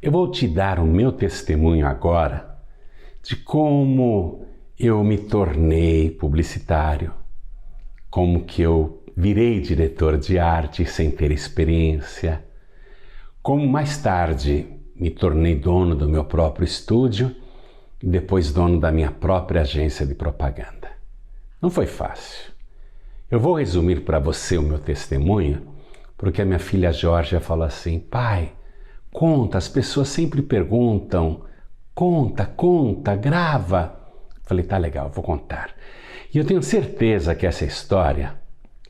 Eu vou te dar o meu testemunho agora de como eu me tornei publicitário, como que eu virei diretor de arte sem ter experiência, como mais tarde me tornei dono do meu próprio estúdio e depois dono da minha própria agência de propaganda. Não foi fácil. Eu vou resumir para você o meu testemunho, porque a minha filha Georgia falou assim: pai, conta, as pessoas sempre perguntam, conta, grava. Falei, tá legal, vou contar. E eu tenho certeza que essa história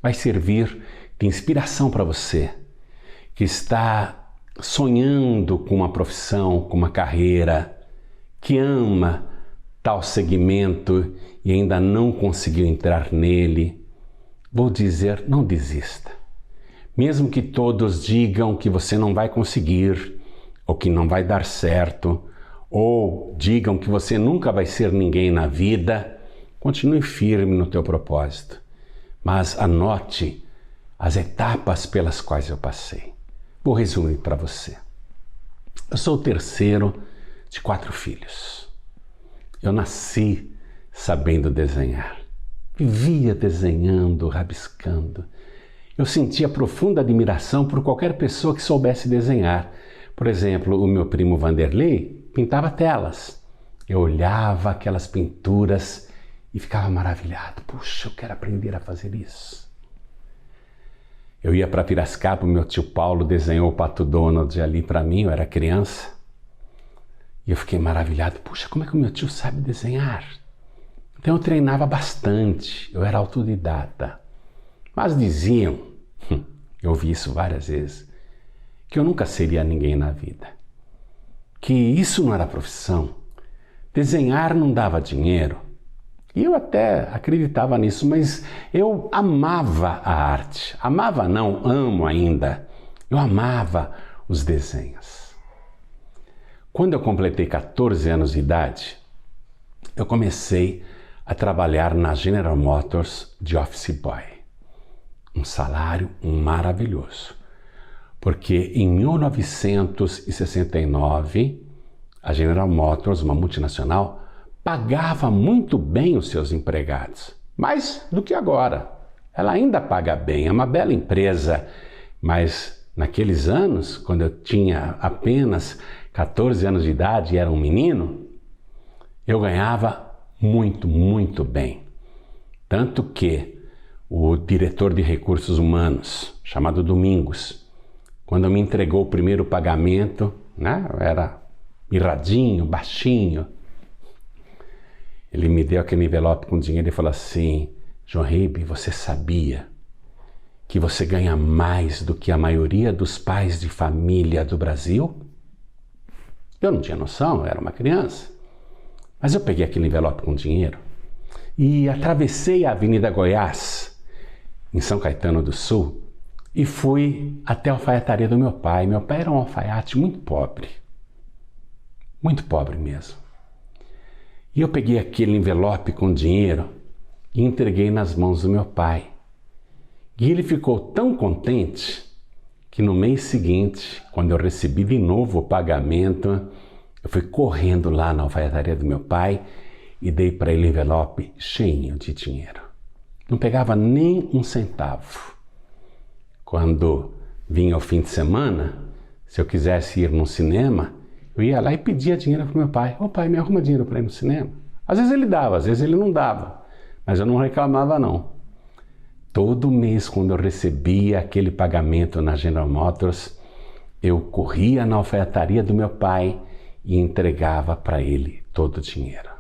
vai servir de inspiração para você, que está sonhando com uma profissão, com uma carreira, que ama tal segmento e ainda não conseguiu entrar nele. Vou dizer, não desista. Mesmo que todos digam que você não vai conseguir, ou que não vai dar certo, ou digam que você nunca vai ser ninguém na vida, continue firme no teu propósito. Mas anote as etapas pelas quais eu passei. Vou resumir para você. Eu sou o terceiro de 4 filhos. Eu nasci sabendo desenhar. Vivia desenhando, rabiscando. Eu sentia profunda admiração por qualquer pessoa que soubesse desenhar. Por exemplo, o meu primo Vanderlei pintava telas. Eu olhava aquelas pinturas e ficava maravilhado. Puxa, eu quero aprender a fazer isso. Eu ia para Piracicaba, o meu tio Paulo desenhou o Pato Donald ali para mim, eu era criança. E eu fiquei maravilhado. Puxa, como é que o meu tio sabe desenhar? Então eu treinava bastante, eu era autodidata. Mas diziam, eu ouvi isso várias vezes, que eu nunca seria ninguém na vida. Que isso não era profissão. Desenhar não dava dinheiro. E eu até acreditava nisso, mas eu amava a arte. Amava não, amo ainda. Eu amava os desenhos. Quando eu completei 14 anos de idade, eu comecei a trabalhar na General Motors de office boy. Um salário maravilhoso. Porque em 1969, a General Motors, uma multinacional, pagava muito bem os seus empregados. Mais do que agora. Ela ainda paga bem, é uma bela empresa. Mas naqueles anos, quando eu tinha apenas 14 anos de idade e era um menino, eu ganhava muito bem. Tanto que o diretor de recursos humanos, chamado Domingos, quando me entregou o primeiro pagamento, né, eu era mirradinho, baixinho, ele me deu aquele envelope com dinheiro e falou assim: João Ribe, você sabia que você ganha mais do que a maioria dos pais de família do Brasil? Eu não tinha noção, eu era uma criança. Mas eu peguei aquele envelope com dinheiro e atravessei a Avenida Goiás, em São Caetano do Sul, e fui até a alfaiataria do meu pai. Meu pai era um alfaiate muito pobre mesmo. E eu peguei aquele envelope com dinheiro e entreguei nas mãos do meu pai. E ele ficou tão contente que no mês seguinte, quando eu recebi de novo o pagamento, eu fui correndo lá na alfaiataria do meu pai e dei para ele um envelope cheinho de dinheiro. Não pegava nem um centavo. Quando vinha o fim de semana, se eu quisesse ir no cinema, eu ia lá e pedia dinheiro para o meu pai. Ô pai, me arruma dinheiro para ir no cinema. Às vezes ele dava, às vezes ele não dava. Mas eu não reclamava não. Todo mês, quando eu recebia aquele pagamento na General Motors, eu corria na alfaiataria do meu pai e entregava para ele todo o dinheiro.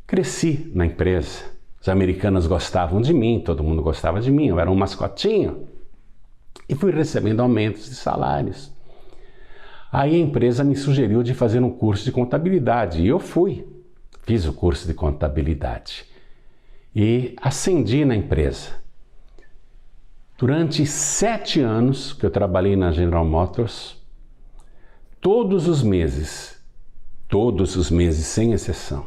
Cresci na empresa. Os americanos gostavam de mim, todo mundo gostava de mim, eu era um mascotinho. E fui recebendo aumentos de salários. Aí a empresa me sugeriu de fazer um curso de contabilidade e eu fiz o curso de contabilidade e ascendi na empresa. Durante 7 anos que eu trabalhei na General Motors, todos os meses, sem exceção,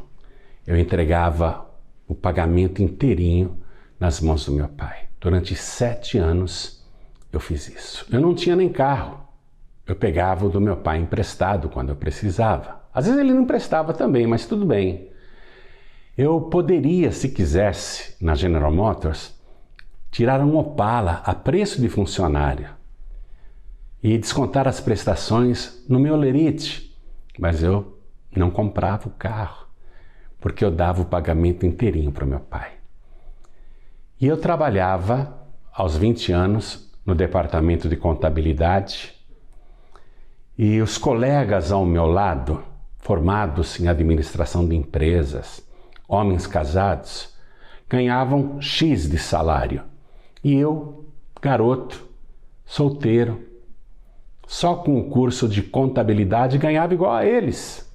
eu entregava o pagamento inteirinho nas mãos do meu pai. Durante 7 anos eu fiz isso. Eu não tinha nem carro. eu pegava o do meu pai emprestado quando eu precisava. Às vezes ele não emprestava também, mas tudo bem. Eu poderia, se quisesse, na General Motors, tirar um Opala a preço de funcionário e descontar as prestações no meu lerite, mas eu não comprava o carro, porque eu dava o pagamento inteirinho para o meu pai. E eu trabalhava, aos 20 anos, no departamento de contabilidade, e os colegas ao meu lado, formados em administração de empresas, homens casados, ganhavam X de salário. E eu, garoto, solteiro, só com o curso de contabilidade, ganhava igual a eles.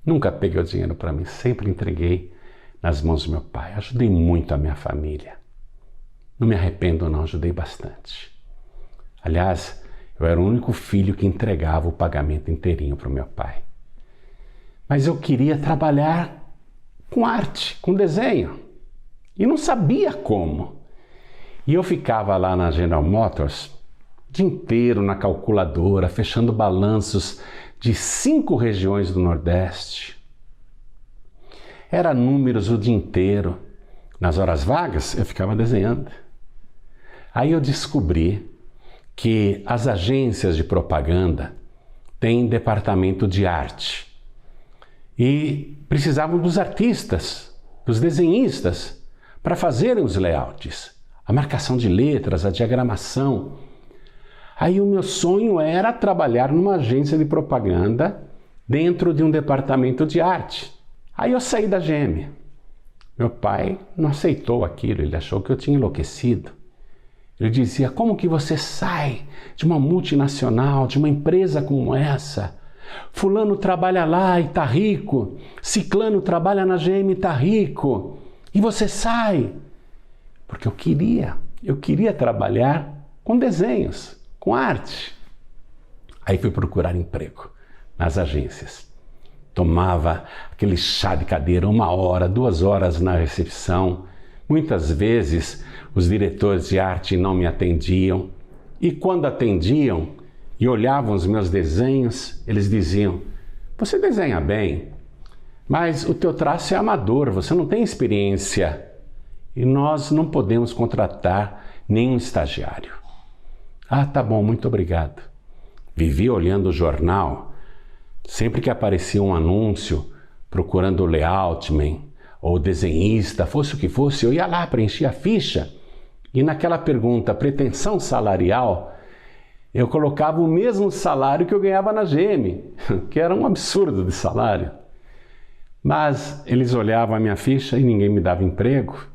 Nunca peguei o dinheiro para mim, sempre entreguei nas mãos do meu pai. Ajudei muito a minha família. Não me arrependo não, ajudei bastante. Aliás, eu era o único filho que entregava o pagamento inteirinho para o meu pai. Mas eu queria trabalhar com arte, com desenho. E não sabia como. E eu ficava lá na General Motors o dia inteiro na calculadora, fechando balanços de 5 regiões do Nordeste. Era números o dia inteiro. Nas horas vagas, eu ficava desenhando. Aí eu descobri que as agências de propaganda têm departamento de arte e precisavam dos artistas, dos desenhistas, para fazerem os layouts, a marcação de letras, a diagramação. Aí o meu sonho era trabalhar numa agência de propaganda dentro de um departamento de arte. Aí eu saí da GM. Meu pai não aceitou aquilo, ele achou que eu tinha enlouquecido. Ele dizia, como que você sai de uma multinacional, de uma empresa como essa? Fulano trabalha lá e tá rico, Ciclano trabalha na GM e tá rico, e você sai? Porque eu queria trabalhar com desenhos, com arte. Aí fui procurar emprego nas agências. Tomava aquele chá de cadeira 1 hora, 2 horas na recepção. Muitas vezes os diretores de arte não me atendiam. E quando atendiam e olhavam os meus desenhos, eles diziam, você desenha bem, mas o teu traço é amador, você não tem experiência. E nós não podemos contratar nenhum estagiário. Ah, tá bom, muito obrigado. Vivia olhando o jornal. Sempre que aparecia um anúncio procurando o layoutman ou desenhista, fosse o que fosse, eu ia lá, preenchia a ficha e naquela pergunta, pretensão salarial, eu colocava o mesmo salário que eu ganhava na GM, que era um absurdo de salário. Mas eles olhavam a minha ficha e ninguém me dava emprego.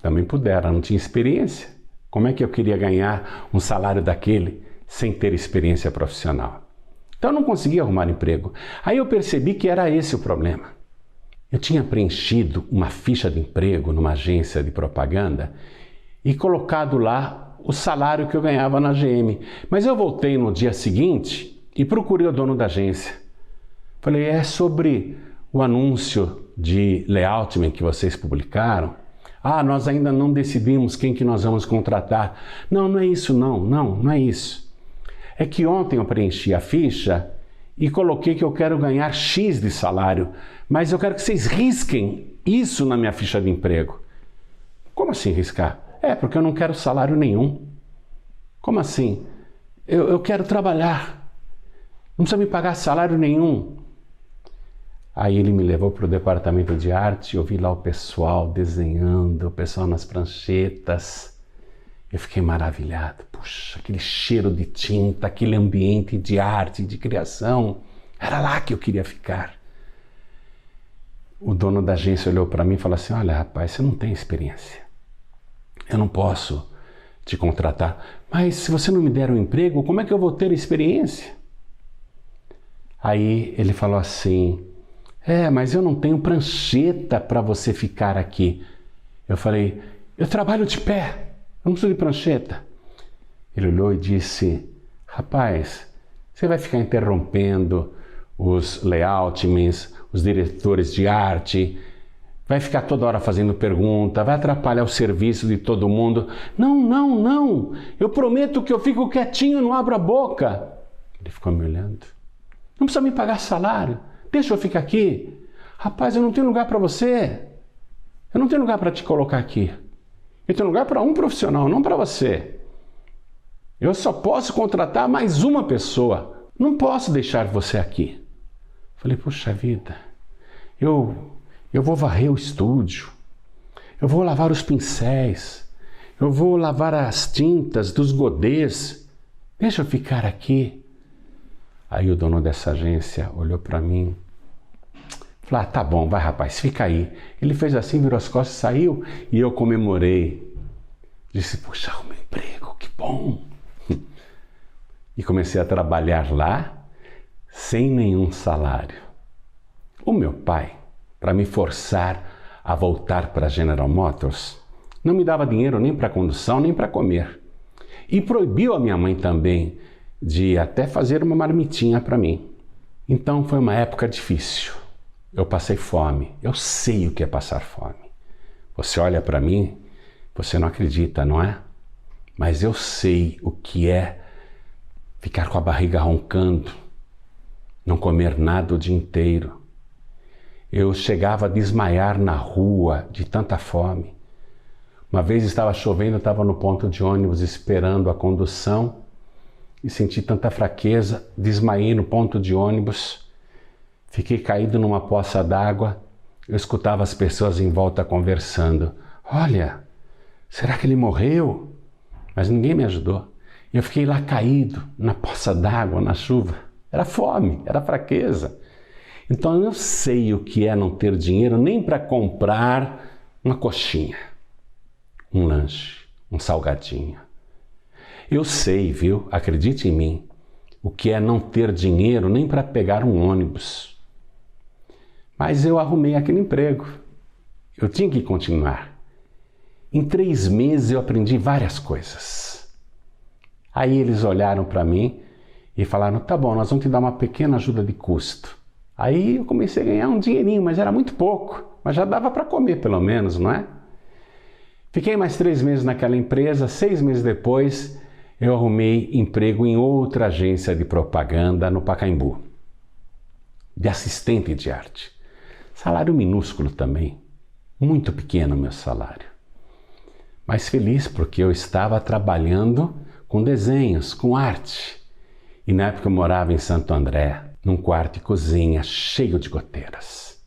Também pudera, não tinha experiência. Como é que eu queria ganhar um salário daquele sem ter experiência profissional? Então eu não conseguia arrumar emprego. Aí eu percebi que era esse o problema. Eu tinha preenchido uma ficha de emprego numa agência de propaganda e colocado lá o salário que eu ganhava na GM. Mas eu voltei no dia seguinte e procurei o dono da agência. Falei, é sobre o anúncio de layoutman que vocês publicaram? Ah, nós ainda não decidimos quem que nós vamos contratar. Não, não é isso não é isso. É que ontem eu preenchi a ficha e coloquei que eu quero ganhar X de salário, mas eu quero que vocês risquem isso na minha ficha de emprego. Como assim riscar? É, porque eu não quero salário nenhum. Como assim? Eu quero trabalhar. Não precisa me pagar salário nenhum. Aí ele me levou para o departamento de arte, eu vi lá o pessoal desenhando, o pessoal nas pranchetas. Eu fiquei maravilhado. Puxa, aquele cheiro de tinta, aquele ambiente de arte, de criação. Era lá que eu queria ficar. O dono da agência olhou para mim e falou assim, olha rapaz, você não tem experiência. Eu não posso te contratar. Mas se você não me der um emprego, como é que eu vou ter experiência? Aí ele falou assim, mas eu não tenho prancheta para você ficar aqui. Eu falei, eu trabalho de pé. Não preciso de prancheta. Ele olhou e disse, rapaz, você vai ficar interrompendo os layoutmans, os diretores de arte, vai ficar toda hora fazendo pergunta, vai atrapalhar o serviço de todo mundo. Não, eu prometo que eu fico quietinho, não abro a boca. Ele ficou me olhando. Não precisa me pagar salário. Deixa eu ficar aqui. Rapaz, eu não tenho lugar para você. Eu não tenho lugar para te colocar aqui. Eu tenho lugar para um profissional, não para você. Eu só posso contratar mais uma pessoa. Não posso deixar você aqui. Falei, puxa vida, eu vou varrer o estúdio. Eu vou lavar os pincéis. Eu vou lavar as tintas dos godês. Deixa eu ficar aqui. Aí o dono dessa agência olhou para mim. Falou, tá bom, vai rapaz, fica aí. Ele fez assim, virou as costas, saiu e eu comemorei. Disse, puxa, o meu emprego, que bom. E comecei a trabalhar lá sem nenhum salário. O meu pai, para me forçar a voltar para a General Motors, não me dava dinheiro nem para condução, nem para comer. E proibiu a minha mãe também de até fazer uma marmitinha para mim. Então foi uma época difícil. Eu passei fome. Eu sei o que é passar fome. Você olha para mim, você não acredita, não é? Mas eu sei o que é ficar com a barriga roncando, não comer nada o dia inteiro. Eu chegava a desmaiar na rua de tanta fome. Uma vez estava chovendo, eu estava no ponto de ônibus esperando a condução e senti tanta fraqueza, desmaiei no ponto de ônibus. Fiquei caído numa poça d'água, eu escutava as pessoas em volta conversando. Olha, será que ele morreu? Mas ninguém me ajudou. Eu fiquei lá caído, na poça d'água, na chuva. Era fome, era fraqueza. Então eu sei o que é não ter dinheiro nem para comprar uma coxinha, um lanche, um salgadinho. Eu sei, viu? Acredite em mim, o que é não ter dinheiro nem para pegar um ônibus. Mas eu arrumei aquele emprego. Eu tinha que continuar. Em 3 meses eu aprendi várias coisas. Aí eles olharam para mim e falaram, tá bom, nós vamos te dar uma pequena ajuda de custo. Aí eu comecei a ganhar um dinheirinho, mas era muito pouco. Mas já dava para comer pelo menos, não é? Fiquei mais 3 meses naquela empresa. 6 meses depois eu arrumei emprego em outra agência de propaganda no Pacaembu, de assistente de arte. Salário minúsculo também, muito pequeno o meu salário. Mas feliz porque eu estava trabalhando com desenhos, com arte. E na época eu morava em Santo André, num quarto e cozinha cheio de goteiras.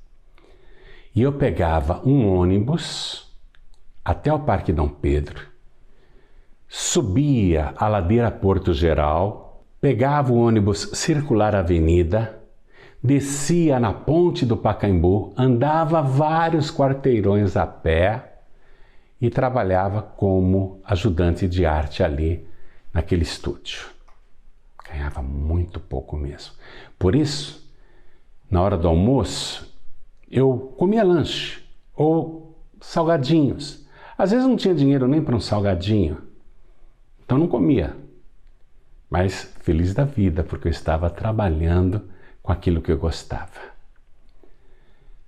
E eu pegava um ônibus até o Parque Dom Pedro, subia a ladeira Porto Geral, pegava o ônibus Circular Avenida, descia na ponte do Pacaembu, andava vários quarteirões a pé e trabalhava como ajudante de arte ali naquele estúdio. Ganhava muito pouco mesmo. Por isso, na hora do almoço, eu comia lanche ou salgadinhos. Às vezes não tinha dinheiro nem para um salgadinho, então não comia. Mas feliz da vida, porque eu estava trabalhando com aquilo que eu gostava.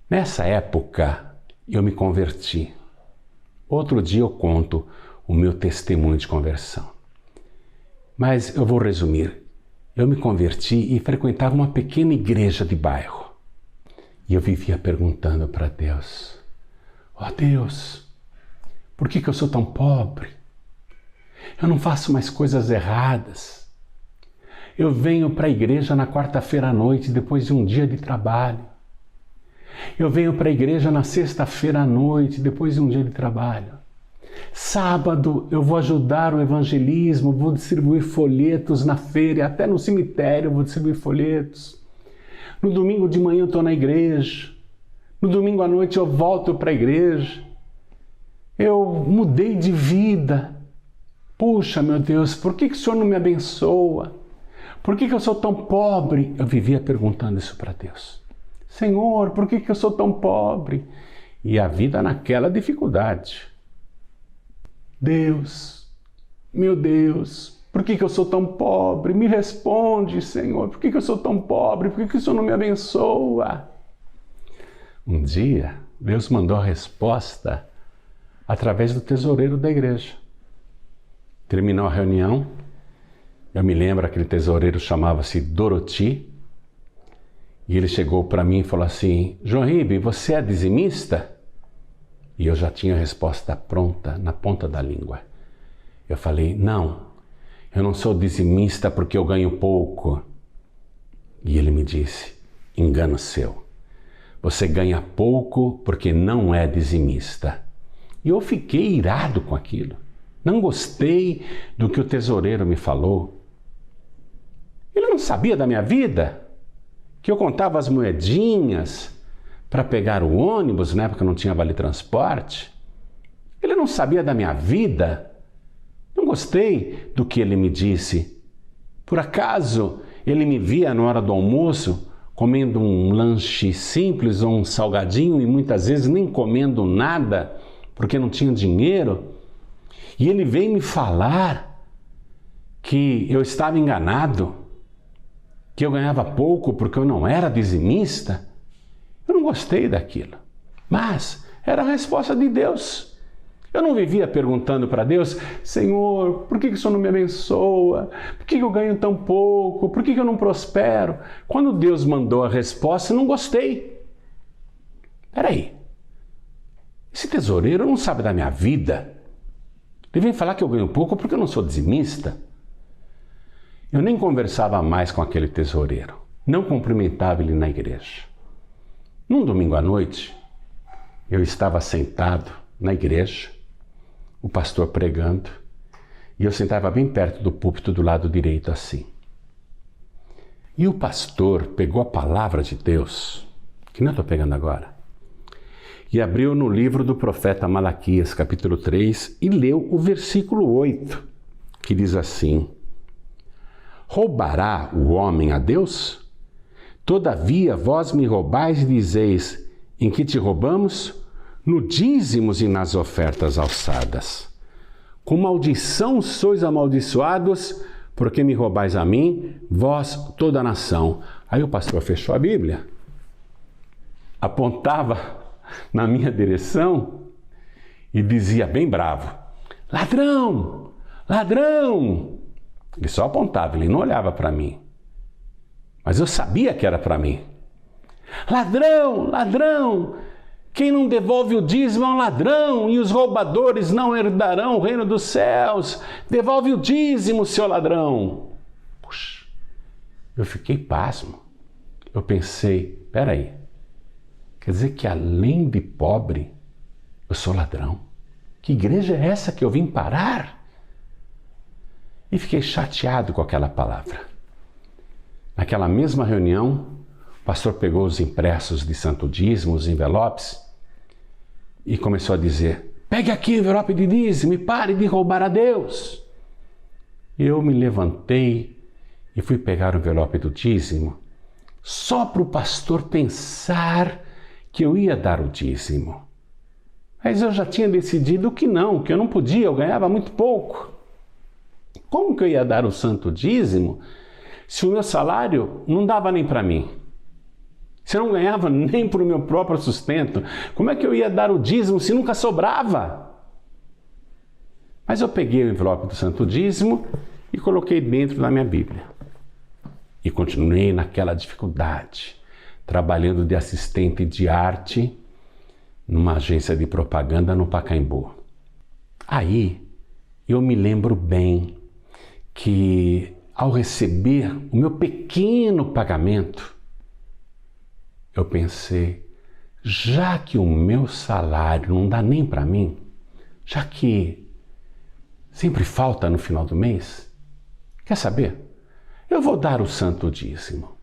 Nessa época, eu me converti. Outro dia eu conto o meu testemunho de conversão. Mas eu vou resumir. Eu me converti e frequentava uma pequena igreja de bairro. E eu vivia perguntando para Deus, ó Deus, por que eu sou tão pobre? Eu não faço mais coisas erradas. Eu venho para a igreja na quarta-feira à noite, depois de um dia de trabalho. Eu venho para a igreja na sexta-feira à noite, depois de um dia de trabalho. Sábado eu vou ajudar o evangelismo, vou distribuir folhetos na feira, e até no cemitério eu vou distribuir folhetos. No domingo de manhã eu estou na igreja. No domingo à noite eu volto para a igreja. Eu mudei de vida. Puxa, meu Deus, por que o Senhor não me abençoa? Por que eu sou tão pobre? Eu vivia perguntando isso para Deus. Senhor, por que eu sou tão pobre? E a vida naquela dificuldade. Deus, meu Deus, por que eu sou tão pobre? Me responde, Senhor, por que eu sou tão pobre? Por que o Senhor não me abençoa? Um dia, Deus mandou a resposta através do tesoureiro da igreja. Terminou a reunião, Eu me lembro, aquele tesoureiro chamava-se Doroti, e ele chegou para mim e falou assim: João Ribe, você é dizimista? E eu já tinha a resposta pronta, na ponta da língua. Eu falei: não, eu não sou dizimista porque eu ganho pouco. E ele me disse: engano seu. Você ganha pouco porque não é dizimista. E eu fiquei irado com aquilo. Não gostei do que o tesoureiro me falou. Ele não sabia da minha vida, que eu contava as moedinhas para pegar o ônibus, na época não tinha vale transporte. Ele não sabia da minha vida. Não gostei do que ele me disse. Por acaso ele me via na hora do almoço comendo um lanche simples ou um salgadinho e muitas vezes nem comendo nada porque não tinha dinheiro? E ele veio me falar que eu estava enganado, que eu ganhava pouco porque eu não era dizimista. Eu não gostei daquilo, mas era a resposta de Deus. Eu não vivia perguntando para Deus: Senhor, por que o Senhor não me abençoa? Por que eu ganho tão pouco? Por que eu não prospero? Quando Deus mandou a resposta, eu não gostei. Peraí, esse tesoureiro não sabe da minha vida. Ele vem falar que eu ganho pouco porque eu não sou dizimista. Eu nem conversava mais com aquele tesoureiro, não cumprimentava ele na igreja. Num domingo à noite, eu estava sentado na igreja, o pastor pregando, e eu sentava bem perto do púlpito do lado direito assim. E o pastor pegou a palavra de Deus, que não estou pegando agora, e abriu no livro do profeta Malaquias, capítulo 3, e leu o versículo 8, que diz assim: roubará o homem a Deus? Todavia vós me roubais e dizeis: em que te roubamos? No dízimos e nas ofertas alçadas. Com maldição sois amaldiçoados, porque me roubais a mim, vós toda a nação. Aí o pastor fechou a Bíblia, apontava na minha direção e dizia bem bravo: ladrão, ladrão. Ele só apontava, ele não olhava para mim. Mas eu sabia que era para mim. Ladrão, ladrão, quem não devolve o dízimo é um ladrão, e os roubadores não herdarão o reino dos céus. Devolve o dízimo, seu ladrão. Puxa, eu fiquei pasmo. Eu pensei: peraí, quer dizer que além de pobre, eu sou ladrão? Que igreja é essa que eu vim parar? E fiquei chateado com aquela palavra. Naquela mesma reunião, o pastor pegou os impressos de santo dízimo, os envelopes, e começou a dizer: pegue aqui o envelope de dízimo e pare de roubar a Deus. Eu me levantei e fui pegar o envelope do dízimo, só para o pastor pensar que eu ia dar o dízimo. Mas eu já tinha decidido que eu não podia, eu ganhava muito pouco. Como que eu ia dar o santo dízimo se o meu salário não dava nem para mim? Se eu não ganhava nem para o meu próprio sustento, como é que eu ia dar o dízimo se nunca sobrava? Mas eu peguei o envelope do santo dízimo e coloquei dentro da minha Bíblia. E continuei naquela dificuldade, trabalhando de assistente de arte numa agência de propaganda no Pacaembu. Aí eu me lembro bem que, ao receber o meu pequeno pagamento, eu pensei: já que o meu salário não dá nem para mim, já que sempre falta no final do mês, quer saber? Eu vou dar o santo dízimo.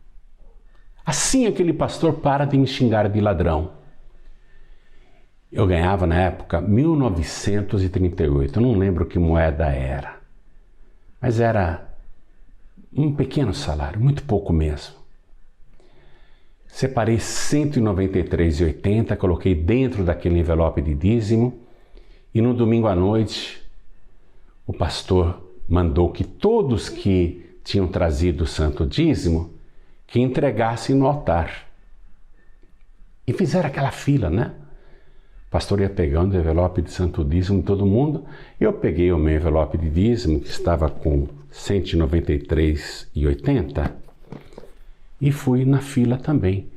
Assim aquele pastor para de me xingar de ladrão. Eu ganhava na época 1938, eu não lembro que moeda era, mas era um pequeno salário, muito pouco mesmo. Separei R$ 193,80, coloquei dentro daquele envelope de dízimo, e no domingo à noite o pastor mandou que todos que tinham trazido o santo dízimo que entregassem no altar. E fizeram aquela fila, né? pastor ia pegando o envelope de santo dízimo de todo mundo. Eu peguei o meu envelope de dízimo, que estava com R$ 193,80, e fui na fila também,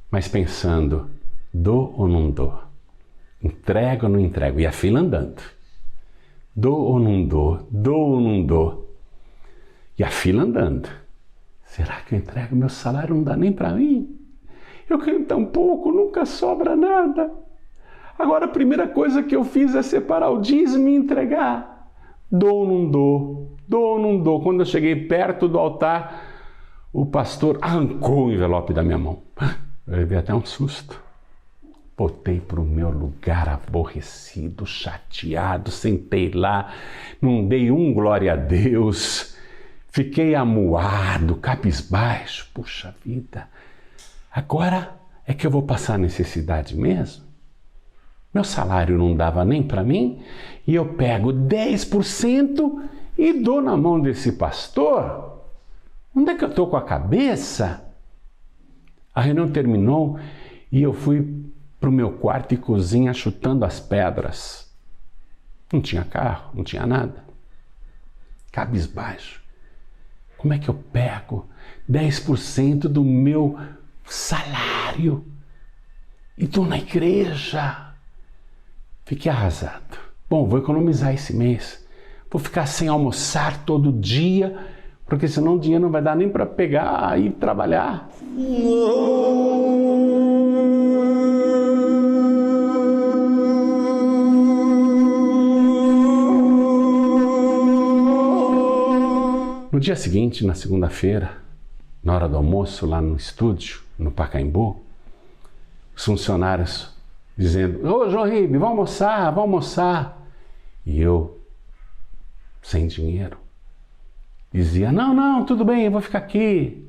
mas pensando, dou ou não dou? Entrego ou não entrego? E a fila andando. Dou ou não dou? Dou ou não dou? E a fila andando. Será que eu entrego? Meu salário não dá nem para mim. Eu ganho tão pouco, nunca sobra nada. Agora a primeira coisa que eu fiz é separar o dízimo e entregar. Dou ou não dou? Dou ou não dou? Quando eu cheguei perto do altar, o pastor arrancou o envelope da minha mão. Eu levei até um susto. Voltei para o meu lugar aborrecido, chateado, sentei lá, não dei um glória a Deus, fiquei amuado, cabisbaixo. Puxa vida, agora é que eu vou passar necessidade mesmo? Meu salário não dava nem para mim e eu pego 10% e dou na mão desse pastor? Onde é que eu estou com a cabeça? A reunião terminou e eu fui para o meu quarto e cozinha chutando as pedras. Não tinha carro, não tinha nada. Cabisbaixo. Como é que eu pego 10% do meu salário e dou na igreja? Fiquei arrasado. Bom, vou economizar esse mês. Vou ficar sem almoçar todo dia, porque senão o dinheiro não vai dar nem para pegar e ir trabalhar. No dia seguinte, na segunda-feira, na hora do almoço, lá no estúdio, no Pacaembu, os funcionários dizendo, ô João Ribe, vamos almoçar, vamos almoçar. E eu, sem dinheiro, dizia, não, tudo bem, eu vou ficar aqui,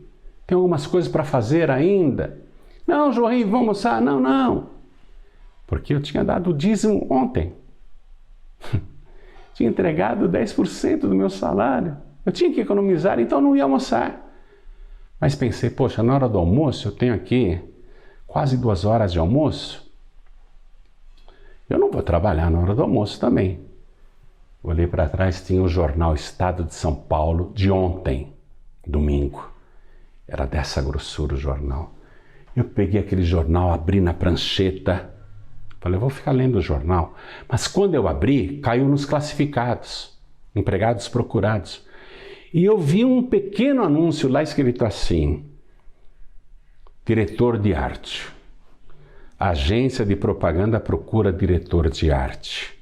tem algumas coisas para fazer ainda. Não, João Ribe, vamos almoçar, não. Porque eu tinha dado o dízimo ontem. Tinha entregado 10% do meu salário. Eu tinha que economizar, então não ia almoçar. Mas pensei, poxa, na hora do almoço, eu tenho aqui quase 2 horas de almoço. Eu não vou trabalhar na hora do almoço também. Olhei para trás, tinha o jornal Estado de São Paulo de ontem, domingo. Era dessa grossura o jornal. Eu peguei aquele jornal, abri na prancheta. Falei, eu vou ficar lendo o jornal. Mas quando eu abri, caiu nos classificados, empregados procurados. E eu vi um pequeno anúncio lá escrito assim, diretor de arte. Agência de propaganda procura diretor de arte.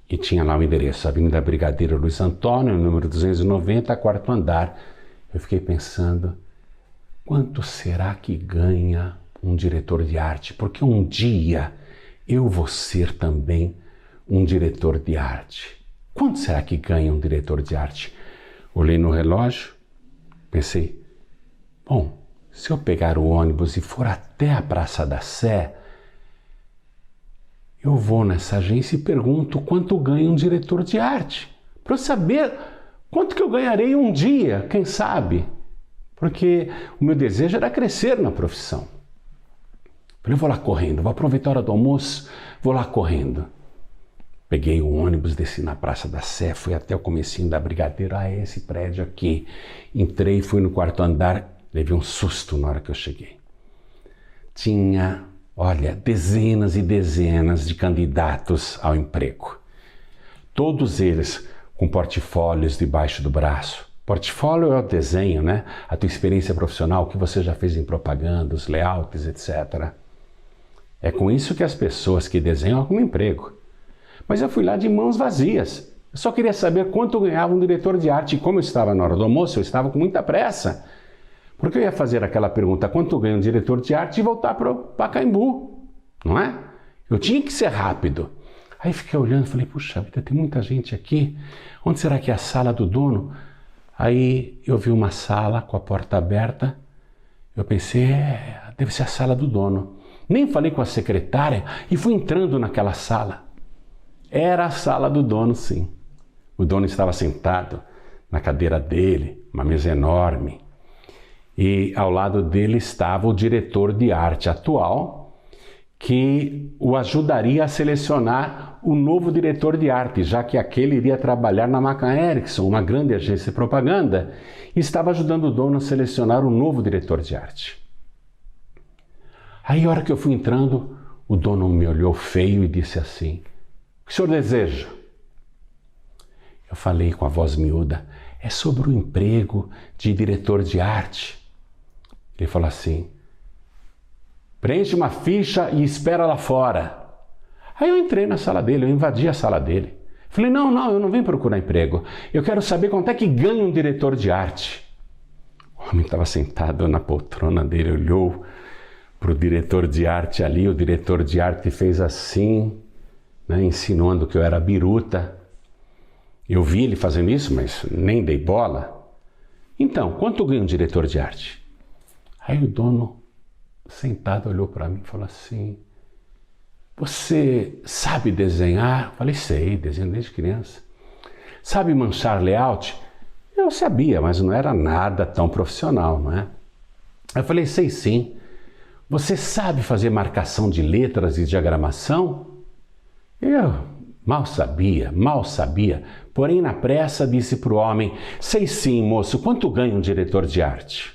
E tinha lá o endereço, Avenida Brigadeiro Luiz Antônio, número 290, 4º andar. Eu fiquei pensando, quanto será que ganha um diretor de arte? Porque um dia eu vou ser também um diretor de arte. Quanto será que ganha um diretor de arte? Olhei no relógio, pensei, bom, se eu pegar o ônibus e for até a Praça da Sé, eu vou nessa agência e pergunto quanto ganha um diretor de arte, para eu saber quanto que eu ganharei um dia, quem sabe? Porque o meu desejo era crescer na profissão. Eu vou lá correndo, vou aproveitar a hora do almoço, vou lá correndo. Peguei o ônibus, desci na Praça da Sé, fui até o comecinho da Brigadeiro, esse prédio aqui. Entrei, fui no 4º andar, levei um susto na hora que eu cheguei. Tinha, olha, dezenas e dezenas de candidatos ao emprego. Todos eles com portfólios debaixo do braço. Portfólio é o desenho, né? A tua experiência profissional, o que você já fez em propaganda, os layouts, etc. É com isso que as pessoas que desenham arrumam emprego. Mas eu fui lá de mãos vazias. Eu só queria saber quanto ganhava um diretor de arte. E como eu estava na hora do almoço, eu estava com muita pressa. Porque eu ia fazer aquela pergunta, quanto ganha um diretor de arte, e voltar para o Pacaembu, não é? Eu tinha que ser rápido. Aí fiquei olhando e falei, puxa vida, tem muita gente aqui. Onde será que é a sala do dono? Aí eu vi uma sala com a porta aberta. Eu pensei, deve ser a sala do dono. Nem falei com a secretária e fui entrando naquela sala. Era a sala do dono, sim. O dono estava sentado na cadeira dele, uma mesa enorme. E ao lado dele estava o diretor de arte atual, que o ajudaria a selecionar o novo diretor de arte, já que aquele iria trabalhar na McCann Erickson, uma grande agência de propaganda, e estava ajudando o dono a selecionar o novo diretor de arte. Aí, a hora que eu fui entrando, o dono me olhou feio e disse assim: "O que o senhor deseja?" Eu falei com a voz miúda: "É sobre o emprego de diretor de arte." Ele falou assim: "Preenche uma ficha e espera lá fora." Aí eu entrei na sala dele, eu invadi a sala dele. Falei: não, eu não venho procurar emprego. Eu quero saber quanto é que ganha um diretor de arte." O homem estava sentado na poltrona dele, olhou para o diretor de arte ali. O diretor de arte fez assim, né, insinuando que eu era biruta. Eu vi ele fazendo isso, mas nem dei bola. "Então, quanto ganha um diretor de arte?" Aí o dono, sentado, olhou para mim e falou assim: "Você sabe desenhar?" Eu falei: "Sei, desenho desde criança." "Sabe manchar layout?" Eu sabia, mas não era nada tão profissional, não é? Eu falei: "Sei sim." "Você sabe fazer marcação de letras e diagramação?" Eu mal sabia, porém na pressa disse para o homem: "Sei sim, moço, quanto ganha um diretor de arte?"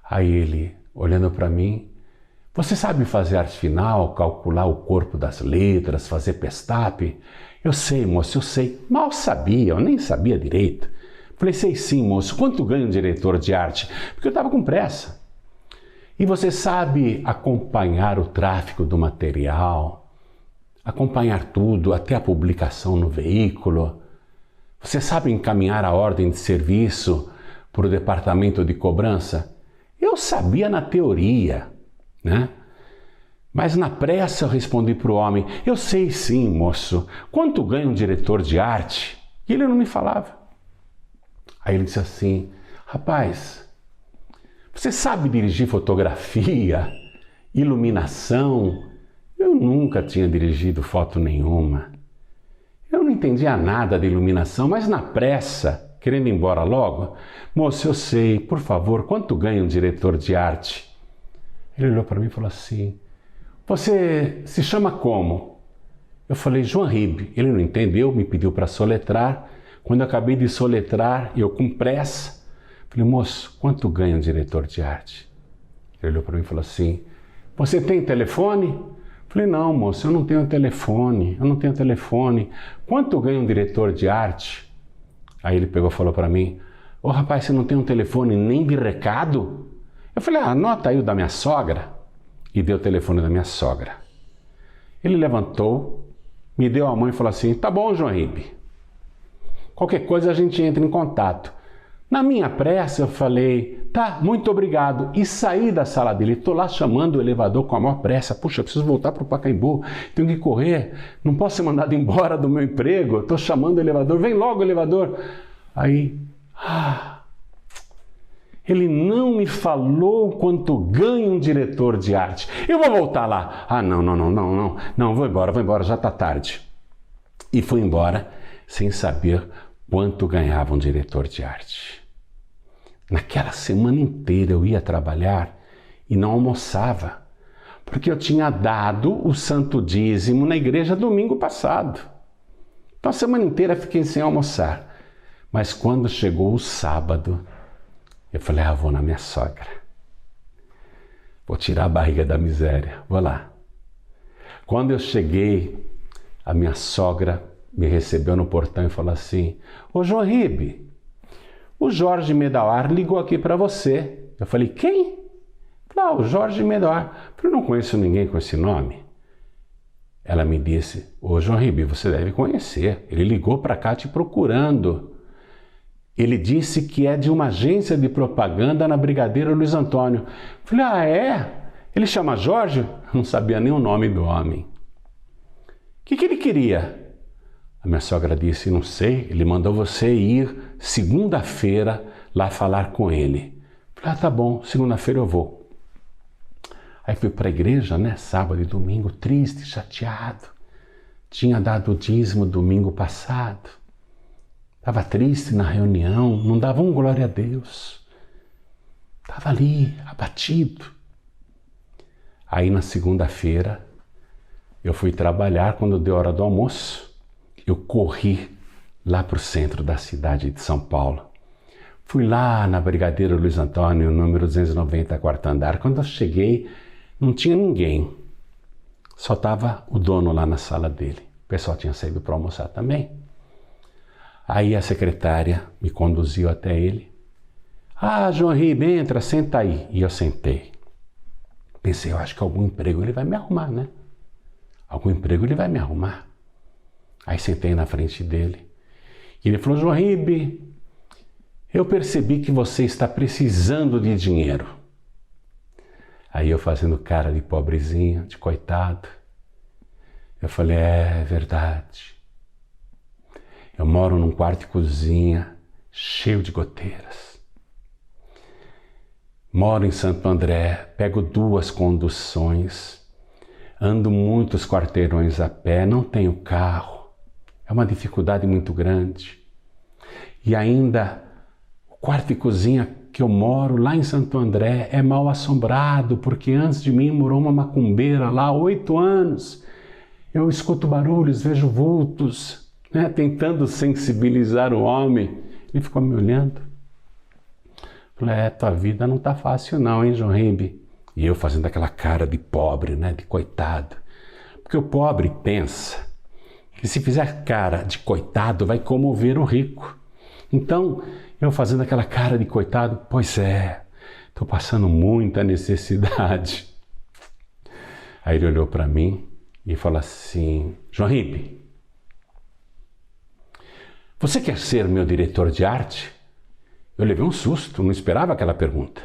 Aí ele, olhando para mim: "Você sabe fazer arte final, calcular o corpo das letras, fazer pestape?" "Eu sei, moço, eu sei." Mal sabia, eu nem sabia direito. Falei: "Sei sim, moço, quanto ganha um diretor de arte?" Porque eu estava com pressa. "E você sabe acompanhar o tráfego do material, acompanhar tudo até a publicação no veículo? Você sabe encaminhar a ordem de serviço para o departamento de cobrança?" Eu sabia na teoria, né? Mas na pressa eu respondi para o homem: "Eu sei sim, moço. Quanto ganha um diretor de arte?" E ele não me falava. Aí ele disse assim: "Rapaz, você sabe dirigir fotografia, iluminação?" Eu nunca tinha dirigido foto nenhuma. Eu não entendia nada de iluminação, mas na pressa, querendo ir embora logo: "Moço, eu sei, por favor, quanto ganha um diretor de arte?" Ele olhou para mim e falou assim: "Você se chama como?" Eu falei: "João Ribe." Ele não entendeu, me pediu para soletrar. Quando eu acabei de soletrar, eu com pressa, falei: "Moço, quanto ganha um diretor de arte?" Ele olhou para mim e falou assim: "Você tem telefone?" Falei: "Não, moço, eu não tenho telefone. Quanto ganha um diretor de arte?" Aí ele pegou e falou para mim: "Ô rapaz, você não tem um telefone nem de recado?" Eu falei: "Anota aí o da minha sogra." E deu o telefone da minha sogra. Ele levantou, me deu a mão e falou assim: "Tá bom, João Ribe. Qualquer coisa a gente entra em contato." Na minha pressa eu falei: "Tá, muito obrigado." E saí da sala dele. Estou lá chamando o elevador com a maior pressa. Puxa, eu preciso voltar para o Pacaembu. Tenho que correr. Não posso ser mandado embora do meu emprego. Estou chamando o elevador. Vem logo o elevador. Aí, ele não me falou quanto ganha um diretor de arte. Eu vou voltar lá. Não, vou embora, já está tarde. E fui embora sem saber quanto ganhava um diretor de arte. Naquela semana inteira eu ia trabalhar e não almoçava, porque eu tinha dado o santo dízimo na igreja domingo passado. Então a semana inteira fiquei sem almoçar. Mas quando chegou o sábado, eu falei: vou na minha sogra. Vou tirar a barriga da miséria, vou lá. Quando eu cheguei, a minha sogra me recebeu no portão e falou assim: "Ô João Ribe, o Jorge Medawar ligou aqui para você." Eu falei: "Quem?" O Jorge Medawar. Eu não conheço ninguém com esse nome. Ela me disse: "Ô João Ribe, você deve conhecer. Ele ligou para cá te procurando. Ele disse que é de uma agência de propaganda na Brigadeiro Luiz Antônio." Eu falei: é? Ele chama Jorge?" Não sabia nem o nome do homem. O que ele queria? A minha sogra disse: "Não sei, ele mandou você ir segunda-feira lá falar com ele." Eu falei: tá bom, segunda-feira eu vou. Aí fui para a igreja, né, sábado e domingo, triste, chateado. Tinha dado o dízimo domingo passado. Estava triste na reunião, não dava um glória a Deus. Estava ali, abatido. Aí na segunda-feira eu fui trabalhar, quando deu hora do almoço, eu corri lá para o centro da cidade de São Paulo. Fui lá na Brigadeiro Luiz Antônio, número 290, quarto andar. Quando eu cheguei, não tinha ninguém. Só estava o dono lá na sala dele. O pessoal tinha saído para almoçar também. Aí a secretária me conduziu até ele. Ah, João Ribe, entra, senta aí. E eu sentei. Pensei, eu acho que algum emprego ele vai me arrumar, né? Algum emprego ele vai me arrumar. Aí sentei na frente dele. E ele falou, João Ribe, eu percebi que você está precisando de dinheiro. Aí eu fazendo cara de pobrezinho, de coitado. Eu falei, é verdade. Eu moro num quarto e cozinha cheio de goteiras. Moro em Santo André, pego 2 conduções, ando muitos quarteirões a pé, não tenho carro. É uma dificuldade muito grande. E ainda, o quarto e cozinha que eu moro lá em Santo André é mal assombrado, porque antes de mim morou uma macumbeira lá há 8 anos. Eu escuto barulhos, vejo vultos, né, tentando sensibilizar o homem. Ele ficou me olhando. Falei, tua vida não tá fácil não, hein, João Ribe? E eu fazendo aquela cara de pobre, né, de coitado. Porque o pobre pensa que se fizer cara de coitado vai comover o rico. Então, eu fazendo aquela cara de coitado, pois é, estou passando muita necessidade. Aí ele olhou para mim e falou assim, João Ribe, você quer ser meu diretor de arte? Eu levei um susto, não esperava aquela pergunta.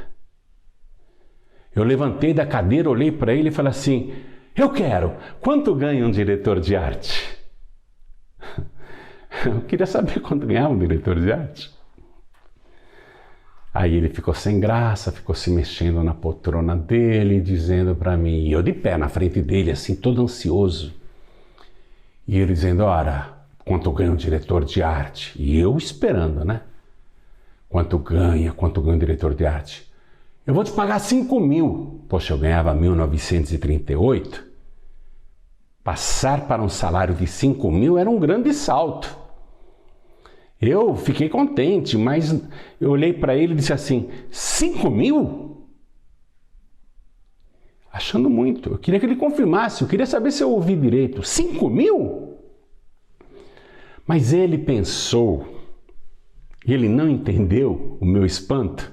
Eu levantei da cadeira, olhei para ele e falei assim, eu quero, quanto ganha um diretor de arte? Eu queria saber quanto ganhava um diretor de arte. Aí ele ficou sem graça, ficou se mexendo na poltrona dele, dizendo para mim, e eu de pé na frente dele, assim, todo ansioso. E ele dizendo, ora, quanto ganha um diretor de arte? E eu esperando, né? Quanto ganha um diretor de arte? Eu vou te pagar 5.000. Poxa, eu ganhava 1.938. Passar para um salário de 5.000 era um grande salto. Eu fiquei contente, mas eu olhei para ele e disse assim, 5.000? Achando muito. Eu queria que ele confirmasse, eu queria saber se eu ouvi direito. 5.000? Mas ele pensou, e ele não entendeu o meu espanto.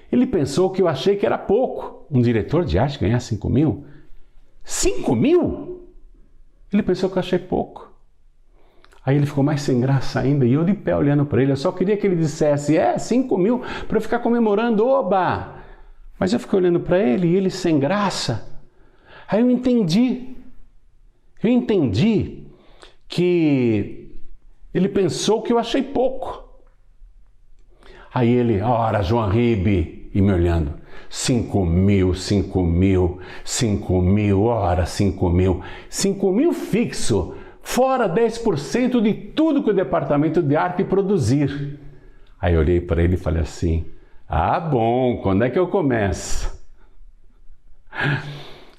Ele pensou que eu achei que era pouco. Um diretor de arte ganhar 5.000? 5.000? Ele pensou que eu achei pouco. Aí ele ficou mais sem graça ainda e eu de pé olhando para ele. Eu só queria que ele dissesse, 5.000 para eu ficar comemorando, oba! Mas eu fiquei olhando para ele e ele sem graça. Aí eu entendi que ele pensou que eu achei pouco. Aí ele, ora, João Ribe, e me olhando, 5.000, 5.000, 5.000, ora, 5.000, 5.000 fixo, fora 10% de tudo que o departamento de arte produzir. Aí eu olhei para ele e falei assim, bom, quando é que eu começo?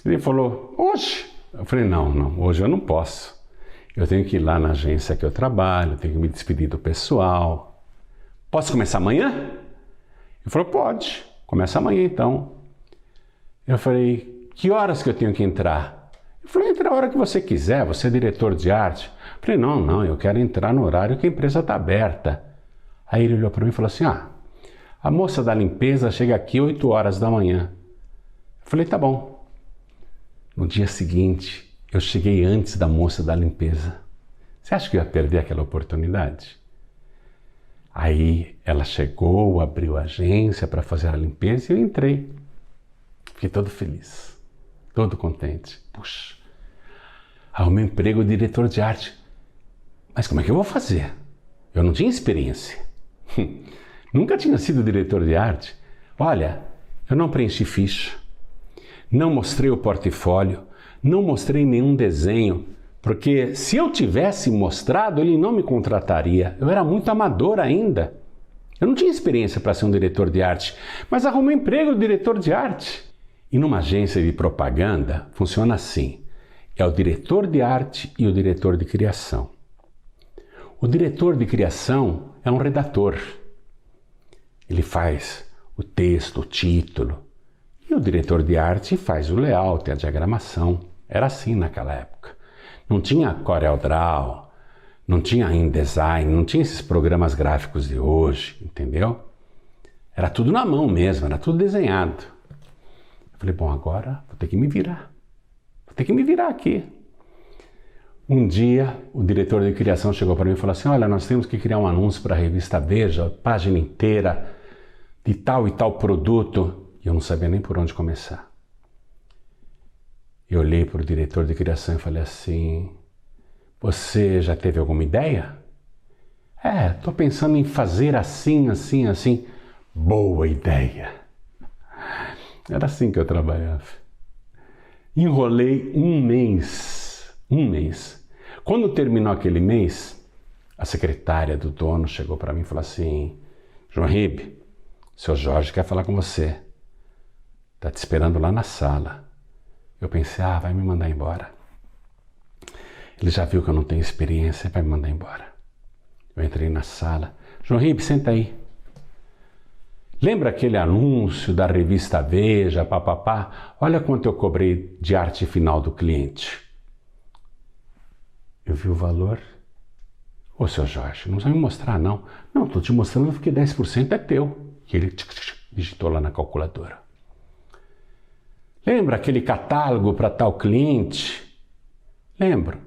Ele falou, hoje. Eu falei, não, hoje eu não posso. Eu tenho que ir lá na agência que eu trabalho, tenho que me despedir do pessoal. Posso começar amanhã? Ele falou, pode, começa amanhã então. Eu falei, que horas que eu tenho que entrar? Ele falou, entra a hora que você quiser, você é diretor de arte. Eu falei, não, eu quero entrar no horário que a empresa está aberta. Aí ele olhou para mim e falou assim, a moça da limpeza chega aqui 8 horas da manhã. Eu falei, tá bom. No dia seguinte, eu cheguei antes da moça da limpeza. Você acha que eu ia perder aquela oportunidade? Aí ela chegou, abriu a agência para fazer a limpeza e eu entrei. Fiquei todo feliz, todo contente. Puxa, arrumei um emprego de diretor de arte. Mas como é que eu vou fazer? Eu não tinha experiência. Nunca tinha sido diretor de arte. Olha, eu não preenchi ficha, não mostrei o portfólio, não mostrei nenhum desenho, porque se eu tivesse mostrado, ele não me contrataria. Eu era muito amador ainda. Eu não tinha experiência para ser um diretor de arte, mas arrumei um emprego de diretor de arte. E numa agência de propaganda funciona assim: é o diretor de arte e o diretor de criação. O diretor de criação é um redator. Ele faz o texto, o título. E o diretor de arte faz o layout, a diagramação. Era assim naquela época. Não tinha CorelDRAW, não tinha InDesign, não tinha esses programas gráficos de hoje, entendeu? Era tudo na mão mesmo, era tudo desenhado. Eu falei, bom, agora vou ter que me virar. Vou ter que me virar aqui. Um dia, o diretor de criação chegou para mim e falou assim, olha, nós temos que criar um anúncio para a revista Veja, página inteira, de tal e tal produto. E eu não sabia nem por onde começar. Eu olhei para o diretor de criação e falei assim, você já teve alguma ideia? Estou pensando em fazer assim, assim, assim. Boa ideia! Era assim que eu trabalhava. Enrolei um mês. Quando terminou aquele mês, a secretária do dono chegou para mim e falou assim, João Ribe, seu Jorge quer falar com você. Está te esperando lá na sala. Eu pensei, vai me mandar embora. Ele já viu que eu não tenho experiência, vai me mandar embora. Eu entrei na sala. João Ribe, senta aí. Lembra aquele anúncio da revista Veja, papapá? Olha quanto eu cobrei de arte final do cliente. Eu vi o valor. Ô, seu Jorge, não precisa me mostrar, não. Não, estou te mostrando porque 10% é teu. E ele digitou lá na calculadora. Lembra aquele catálogo para tal cliente? Lembro.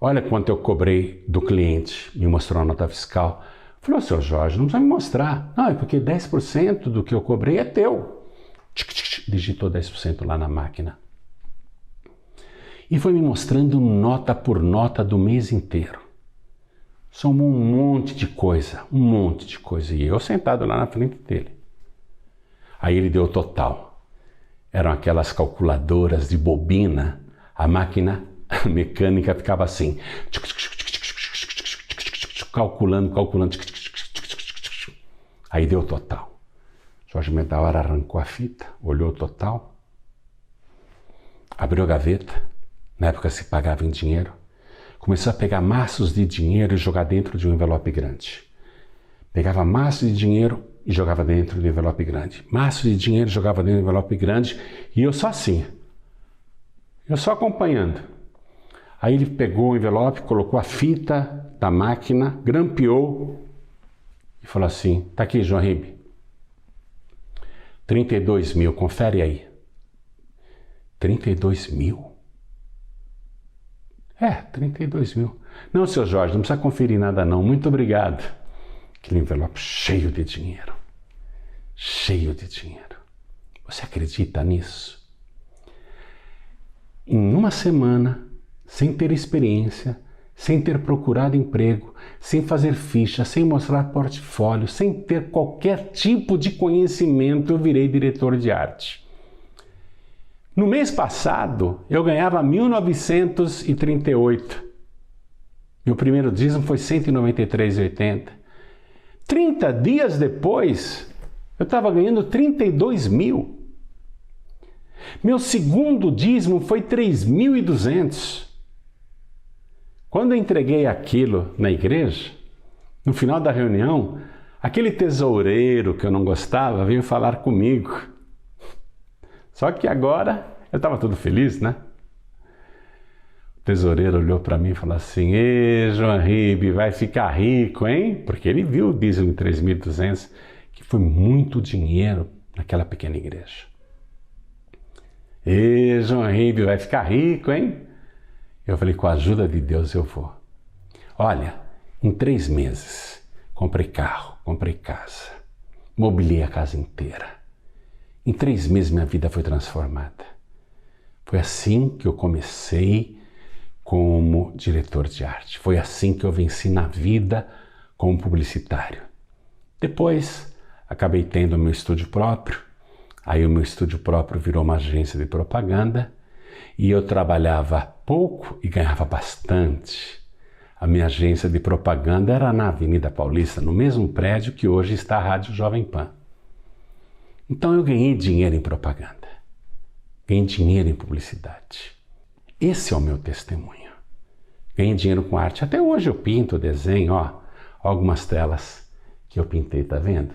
Olha quanto eu cobrei do cliente. Me mostrou a nota fiscal. Falou, seu Jorge, não precisa me mostrar. Não, é porque 10% do que eu cobrei é teu. Digitou 10% lá na máquina. E foi me mostrando nota por nota do mês inteiro. Somou um monte de coisa. E eu sentado lá na frente dele. Aí ele deu o total. Eram aquelas calculadoras de bobina. A máquina mecânica ficava assim. Calculando. Aí deu o total. Jorge Medaora arrancou a fita, olhou o total, abriu a gaveta, na época se pagava em dinheiro, começou a pegar maços de dinheiro e jogar dentro de um envelope grande. Pegava maços de dinheiro e jogava dentro do envelope grande. Maços de dinheiro jogava dentro do envelope grande e eu só assim. Eu só acompanhando. Aí ele pegou o envelope, colocou a fita da máquina, grampeou e falou assim, tá aqui, João Ribe. 32 mil, confere aí. 32 mil? 32 mil. Não, seu Jorge, não precisa conferir nada não, muito obrigado. Aquele envelope cheio de dinheiro. Cheio de dinheiro. Você acredita nisso? Em uma semana, sem ter experiência, sem ter procurado emprego, sem fazer ficha, sem mostrar portfólio, sem ter qualquer tipo de conhecimento, eu virei diretor de arte. No mês passado, eu ganhava 1.938. Meu primeiro dízimo foi 193,80. 30 dias depois, eu estava ganhando 32 mil. Meu segundo dízimo foi 3.200. Quando eu entreguei aquilo na igreja, no final da reunião, aquele tesoureiro que eu não gostava veio falar comigo. Só que agora eu estava todo feliz, né? O tesoureiro olhou para mim e falou assim, Ê, João Ribe, vai ficar rico, hein? Porque ele viu o dízimo de 3.200, que foi muito dinheiro naquela pequena igreja. Ê, João Ribe, vai ficar rico, hein? Eu falei, com a ajuda de Deus eu vou. Olha, em 3 meses, comprei carro, comprei casa, mobiliei a casa inteira. Em 3 meses minha vida foi transformada. Foi assim que eu comecei como diretor de arte. Foi assim que eu venci na vida como publicitário. Depois, acabei tendo o meu estúdio próprio. Aí o meu estúdio próprio virou uma agência de propaganda e eu trabalhava pouco e ganhava bastante. A minha agência de propaganda era na Avenida Paulista, no mesmo prédio que hoje está a Rádio Jovem Pan. Então eu ganhei dinheiro em propaganda. ganhei dinheiro em publicidade. Esse é o meu testemunho. Ganhei dinheiro com arte. Até hoje eu pinto, desenho, ó, algumas telas que eu pintei, tá vendo?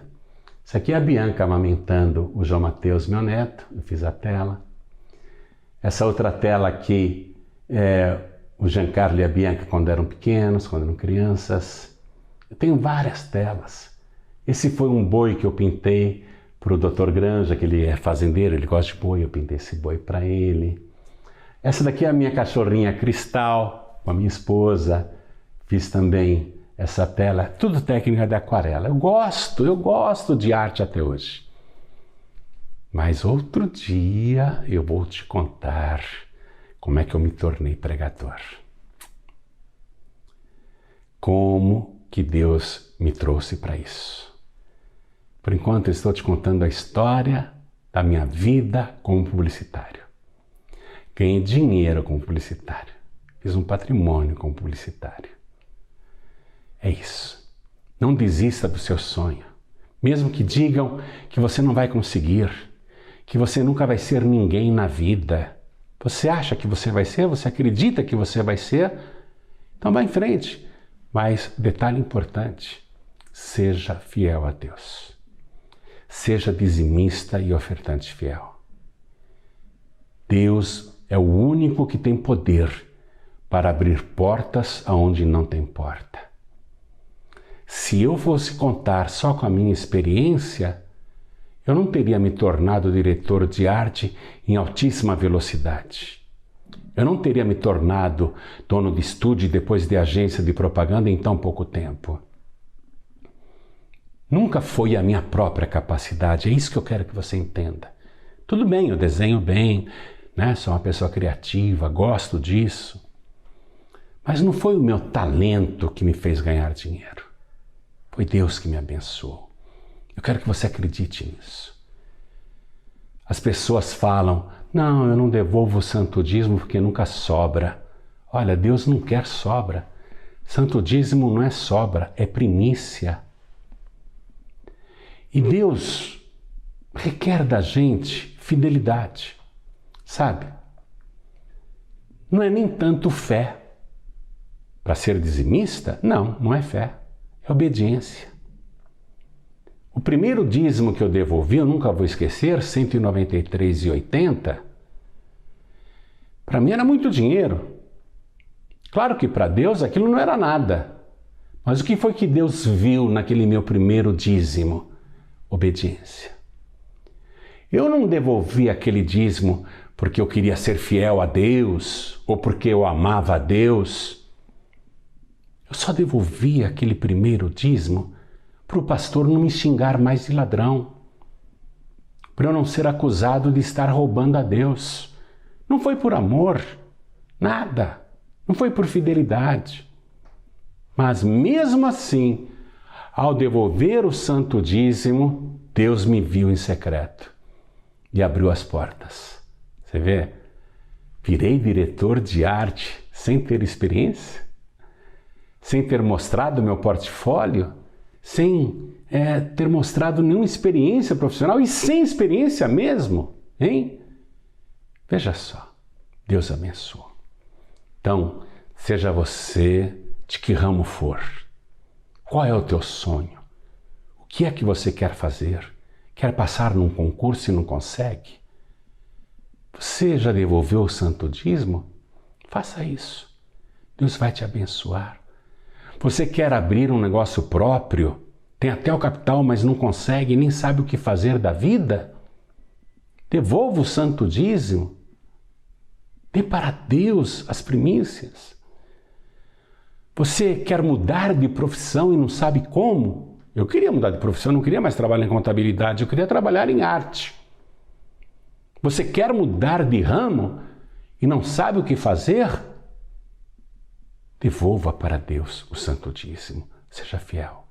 Isso aqui é a Bianca amamentando o João Mateus, meu neto. Eu fiz a tela. Essa outra tela aqui é o Giancarlo e a Bianca quando eram pequenos, quando eram crianças. Eu tenho várias telas. Esse foi um boi que eu pintei para o Dr. Granja, que ele é fazendeiro, ele gosta de boi, eu pintei esse boi para ele. Essa daqui é a minha cachorrinha Cristal, com a minha esposa. Fiz também essa tela, tudo técnica de aquarela. Eu gosto de arte até hoje. Mas outro dia eu vou te contar como é que eu me tornei pregador. Como que Deus me trouxe para isso. Por enquanto eu estou te contando a história da minha vida como publicitário. Ganhei dinheiro como publicitário. Fiz um patrimônio como publicitário. É isso. Não desista do seu sonho. Mesmo que digam que você não vai conseguir, que você nunca vai ser ninguém na vida. Você acha que você vai ser? Você acredita que você vai ser? Então vá em frente. Mas detalhe importante, seja fiel a Deus. Seja dizimista e ofertante fiel. Deus é o único que tem poder para abrir portas aonde não tem porta. Se eu fosse contar só com a minha experiência, eu não teria me tornado diretor de arte em altíssima velocidade. Eu não teria me tornado dono de estúdio e depois de agência de propaganda em tão pouco tempo. Nunca foi a minha própria capacidade, é isso que eu quero que você entenda. Tudo bem, eu desenho bem, né? Sou uma pessoa criativa, gosto disso. Mas não foi o meu talento que me fez ganhar dinheiro. Foi Deus que me abençoou. Eu quero que você acredite nisso. As pessoas falam, não, eu não devolvo o santo dízimo porque nunca sobra. Olha, Deus não quer sobra. Santo dízimo não é sobra, é primícia. E Deus requer da gente fidelidade, sabe? Não é nem tanto fé. Para ser dizimista? Não, não é fé. É obediência. O primeiro dízimo que eu devolvi, eu nunca vou esquecer, R$ 193,80. Para mim era muito dinheiro. Claro que para Deus aquilo não era nada. Mas o que foi que Deus viu naquele meu primeiro dízimo? Obediência. Eu não devolvi aquele dízimo porque eu queria ser fiel a Deus ou porque eu amava a Deus. Eu só devolvi aquele primeiro dízimo para o pastor não me xingar mais de ladrão, para eu não ser acusado de estar roubando a Deus. Não foi por amor, nada, não foi por fidelidade. Mas mesmo assim, ao devolver o santo dízimo, Deus me viu em secreto e abriu as portas. Você vê? Virei diretor de arte sem ter experiência, sem ter mostrado meu portfólio, sem ter mostrado nenhuma experiência profissional e sem experiência mesmo, hein? Veja só, Deus abençoou. Então, seja você de que ramo for, qual é o teu sonho? O que é que você quer fazer? Quer passar num concurso e não consegue? Você já devolveu o santo dízimo? Faça isso. Deus vai te abençoar. Você quer abrir um negócio próprio? Tem até o capital, mas não consegue, nem sabe o que fazer da vida? Devolva o santo dízimo. Dê para Deus as primícias. Você quer mudar de profissão e não sabe como? Eu queria mudar de profissão, não queria mais trabalhar em contabilidade, eu queria trabalhar em arte. Você quer mudar de ramo e não sabe o que fazer? Devolva para Deus o santo dízimo. Seja fiel.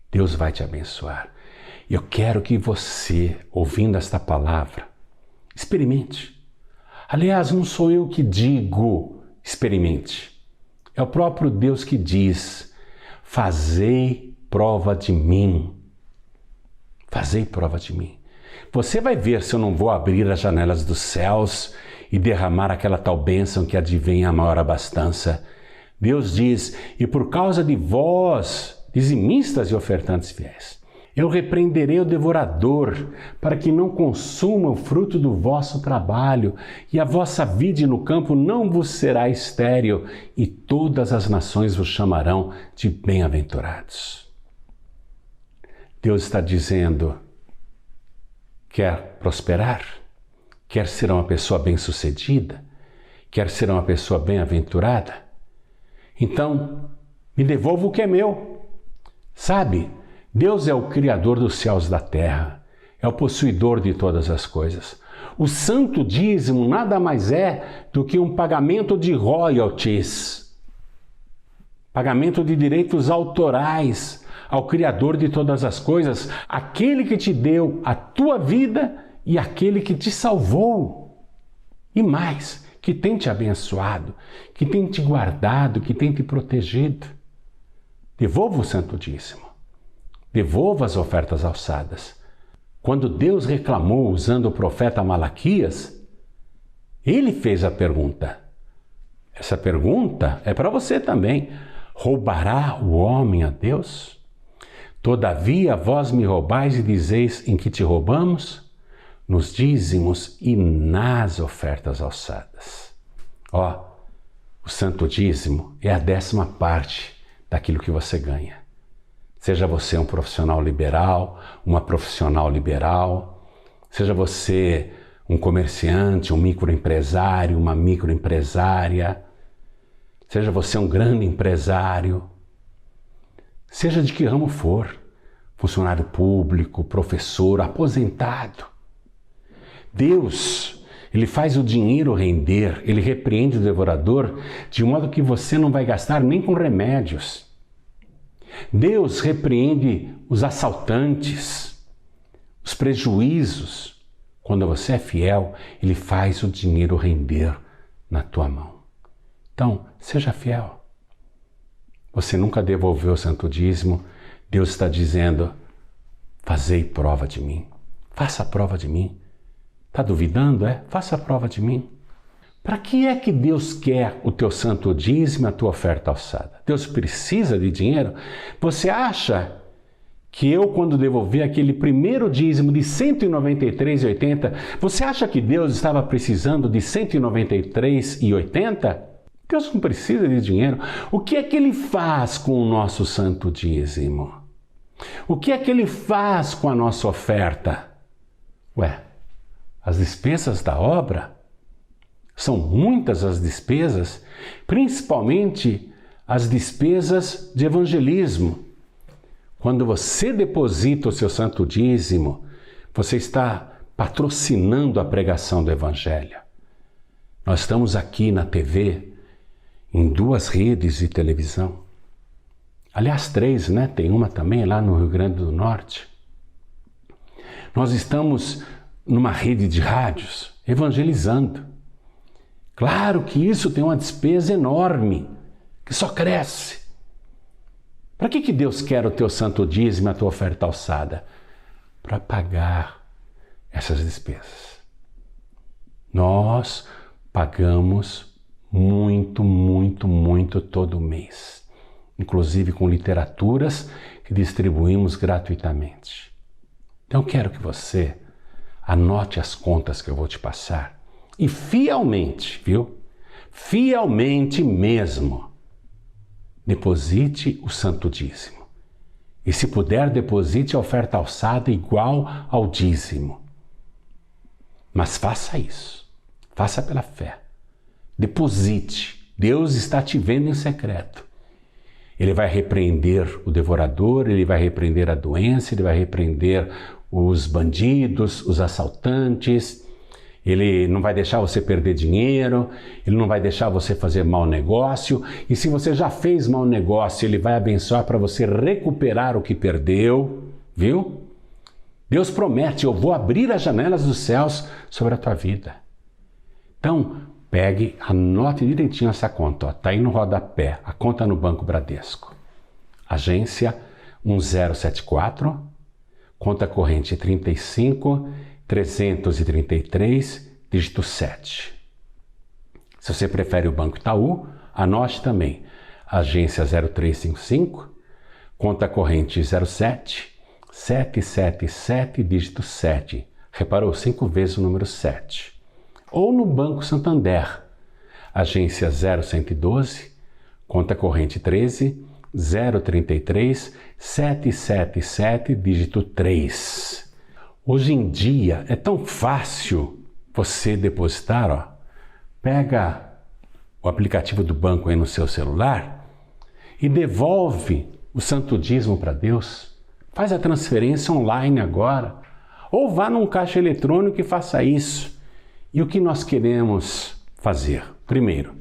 Deus vai te abençoar. Eu quero que você, ouvindo esta palavra, experimente. Aliás, não sou eu que digo experimente. É o próprio Deus que diz, fazei prova de mim. Fazei prova de mim. Você vai ver se eu não vou abrir as janelas dos céus e derramar aquela tal bênção que advém a maior abastança. Deus diz, e por causa de vós, dizimistas e ofertantes fiéis, eu repreenderei o devorador, para que não consuma o fruto do vosso trabalho, e a vossa vide no campo não vos será estéril, e todas as nações vos chamarão de bem-aventurados. Deus está dizendo, quer prosperar? Quer ser uma pessoa bem-sucedida? Quer ser uma pessoa bem-aventurada? Então, me devolva o que é meu. Sabe, Deus é o Criador dos céus e da terra, é o possuidor de todas as coisas. O santo dízimo nada mais é do que um pagamento de royalties, pagamento de direitos autorais ao Criador de todas as coisas, aquele que te deu a tua vida e aquele que te salvou. E mais, que tem te abençoado, que tem te guardado, que tem te protegido. Devolva o santo dízimo. Devolva as ofertas alçadas. Quando Deus reclamou usando o profeta Malaquias, ele fez a pergunta. Essa pergunta é para você também. Roubará o homem a Deus? Todavia vós me roubais e dizeis em que te roubamos? Nos dízimos e nas ofertas alçadas. O santo dízimo é a 10ª parte daquilo que você ganha. Seja você um profissional liberal, uma profissional liberal, seja você um comerciante, um microempresário, uma microempresária, seja você um grande empresário, seja de que ramo for, funcionário público, professor, aposentado. Deus, Ele faz o dinheiro render, Ele repreende o devorador de modo que você não vai gastar nem com remédios. Deus repreende os assaltantes, os prejuízos. Quando você é fiel, Ele faz o dinheiro render na tua mão. Então, seja fiel. Você nunca devolveu o santo dízimo. Deus está dizendo, fazei prova de mim. Faça a prova de mim. Está duvidando? Faça a prova de mim. Para que é que Deus quer o teu santo dízimo e a tua oferta alçada? Deus precisa de dinheiro? Você acha que eu, quando devolvi aquele primeiro dízimo de 193,80, você acha que Deus estava precisando de 193,80? Deus não precisa de dinheiro. O que é que Ele faz com o nosso santo dízimo? O que é que Ele faz com a nossa oferta? As despesas da obra? São muitas as despesas, principalmente as despesas de evangelismo. Quando você deposita o seu santo dízimo, você está patrocinando a pregação do Evangelho. Nós estamos aqui na TV, em 2 redes de televisão. Aliás, 3, né? Tem uma também lá no Rio Grande do Norte. Nós estamos numa rede de rádios, evangelizando. Claro que isso tem uma despesa enorme, que só cresce. Para que Deus quer o teu santo dízimo e a tua oferta alçada? Para pagar essas despesas. Nós pagamos muito todo mês. Inclusive com literaturas que distribuímos gratuitamente. Então eu quero que você anote as contas que eu vou te passar. E fielmente, fielmente mesmo, deposite o santo dízimo. E se puder, deposite a oferta alçada igual ao dízimo. Mas faça isso. Faça pela fé. Deposite. Deus está te vendo em secreto. Ele vai repreender o devorador, Ele vai repreender a doença, Ele vai repreender os bandidos, os assaltantes. Ele não vai deixar você perder dinheiro, Ele não vai deixar você fazer mau negócio. E se você já fez mau negócio, Ele vai abençoar para você recuperar o que perdeu, viu? Deus promete, eu vou abrir as janelas dos céus sobre a tua vida. Então, pegue, anote direitinho essa conta. Está aí no rodapé, a conta no Banco Bradesco. Agência 1074, conta corrente 35.333, dígito 7. Se você prefere o Banco Itaú, anote também. Agência 0355, conta corrente 07.777, dígito 7. Reparou? 5 vezes o número 7. Ou no Banco Santander, agência 0112, conta corrente 13.033, 777, dígito 3. Hoje em dia é tão fácil você depositar, ó. Pega o aplicativo do banco aí no seu celular e devolve o santo dízimo para Deus. Faz a transferência online agora. Ou vá num caixa eletrônico e faça isso. E o que nós queremos fazer? Primeiro,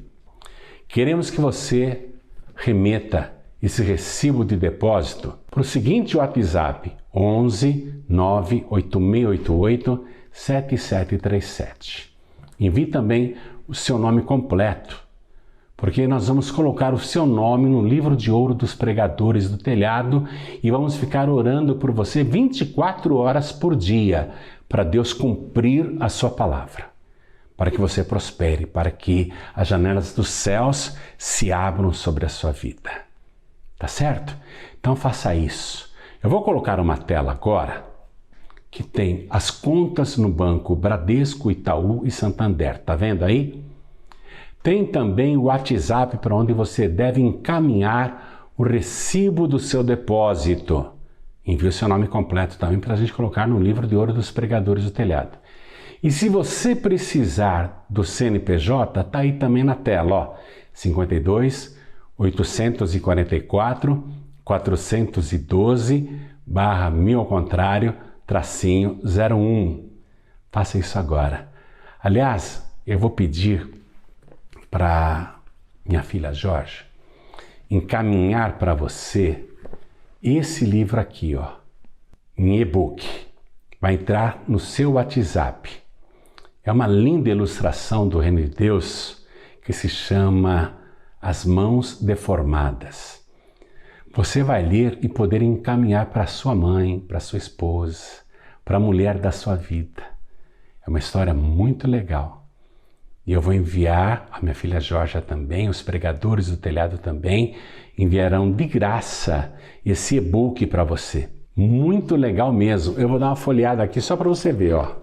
queremos que você remeta esse recibo de depósito para o seguinte WhatsApp: 11 98688 7737. Envie também o seu nome completo, porque nós vamos colocar o seu nome no livro de ouro dos pregadores do telhado e vamos ficar orando por você 24 horas por dia, para Deus cumprir a sua palavra, para que você prospere, para que as janelas dos céus se abram sobre a sua vida. Tá certo? Então faça isso. Eu vou colocar uma tela agora que tem as contas no banco Bradesco, Itaú e Santander. Tá vendo aí? Tem também o WhatsApp para onde você deve encaminhar o recibo do seu depósito. Envie o seu nome completo também para a gente colocar no livro de ouro dos pregadores do telhado. E se você precisar do CNPJ, tá aí também na tela, ó. 52 844 412 /1000 ao contrário -01. Faça isso agora. Aliás, eu vou pedir para minha filha Jorge encaminhar para você esse livro aqui, ó, em e-book. Vai entrar no seu WhatsApp. É uma linda ilustração do Reino de Deus que se chama As Mãos Deformadas. Você vai ler e poder encaminhar para sua mãe, para sua esposa, para a mulher da sua vida. É uma história muito legal. E eu vou enviar, a minha filha Jorge também, os pregadores do telhado também, enviarão de graça esse e-book para você. Muito legal mesmo. Eu vou dar uma folheada aqui só para você ver, ó.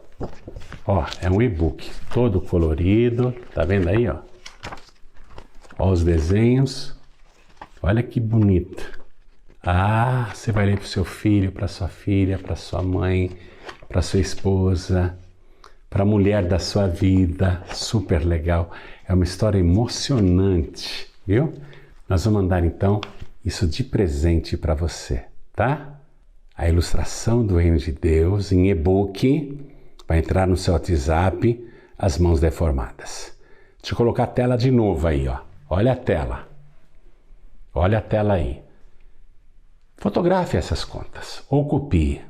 Ó, é um e-book todo colorido, tá vendo aí, ó? Ó os desenhos. Olha que bonito. Ah, você vai ler para o seu filho, para sua filha, para sua mãe, para sua esposa, para a mulher da sua vida. Super legal. É uma história emocionante, viu? Nós vamos mandar então isso de presente para você, tá? A ilustração do Reino de Deus em e-book vai entrar no seu WhatsApp, As Mãos Deformadas. Deixa eu colocar a tela de novo aí, ó. Olha a tela. Olha a tela aí. Fotografe essas contas ou copie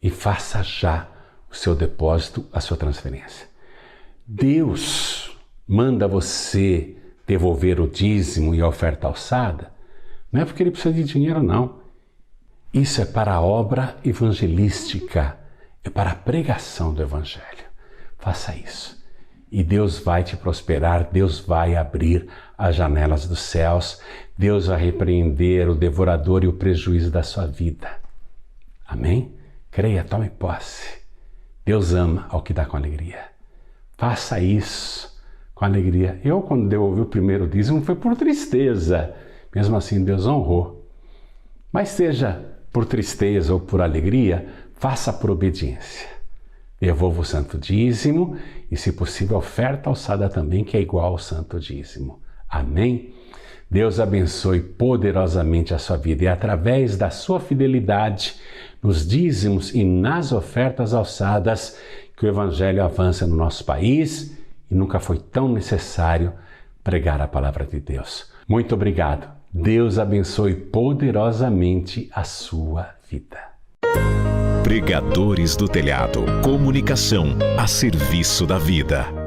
e faça já o seu depósito, a sua transferência. Deus manda você devolver o dízimo e a oferta alçada, não é porque ele precisa de dinheiro, não. Isso é para a obra evangelística, é para a pregação do evangelho. Faça isso. E Deus vai te prosperar, Deus vai abrir as janelas dos céus, Deus vai repreender o devorador e o prejuízo da sua vida. Amém? Creia, tome posse. Deus ama ao que dá com alegria. Faça isso com alegria. Eu, quando devolvi o primeiro dízimo, foi por tristeza. Mesmo assim, Deus honrou. Mas seja por tristeza ou por alegria, faça por obediência. Devolva o santo dízimo e, se possível, oferta alçada também, que é igual ao santo dízimo. Amém? Deus abençoe poderosamente a sua vida e, através da sua fidelidade nos dízimos e nas ofertas alçadas, que o Evangelho avança no nosso país e nunca foi tão necessário pregar a palavra de Deus. Muito obrigado. Deus abençoe poderosamente a sua vida. Pregadores do Telhado. Comunicação a serviço da vida.